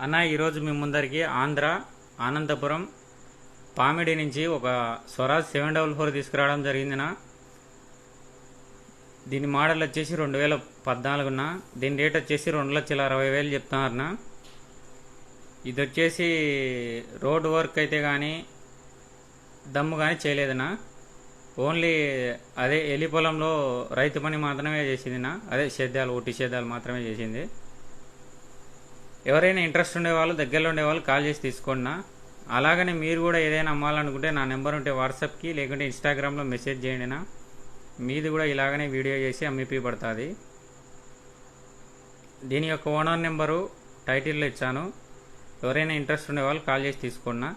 అన్న ఈరోజు మీ ముందరికి ఆంధ్ర అనంతపురం పామిడి నుంచి ఒక స్వరాజ్ 744 తీసుకురావడం జరిగిందినా. దీని మోడల్ వచ్చేసి 2014 దీని రేట్ వచ్చేసి 2,60,000 చెప్తున్నారన్నా. ఇది వచ్చేసి రోడ్ వర్క్ అయితే కానీ దమ్ము కానీ చేయలేదనా. ఓన్లీ అదే ఎలి పొలంలో రైతు పని మాత్రమే చేసిందినా. అదే సేద్యాలు ఒట్టి సేద్యాలు మాత్రమే చేసింది. ఎవరైనా ఇంట్రెస్ట్ ఉండేవాళ్ళు దగ్గరలో ఉండేవాళ్ళు కాల్ చేసి తీసుకోండి. అలాగనే మీరు కూడా ఏదైనా అమ్మాలనుకుంటే నా నెంబర్ ఉంటే వాట్సాప్కి లేకుంటే ఇన్స్టాగ్రామ్లో మెసేజ్ చేయండి. మీది కూడా ఇలాగనే వీడియో చేసి అమ్మిపబడుతుంది. దీని యొక్క ఓనర్ నెంబరు టైటిల్లో ఇచ్చాను. ఎవరైనా ఇంట్రెస్ట్ ఉండేవాళ్ళు కాల్ చేసి తీసుకోండి.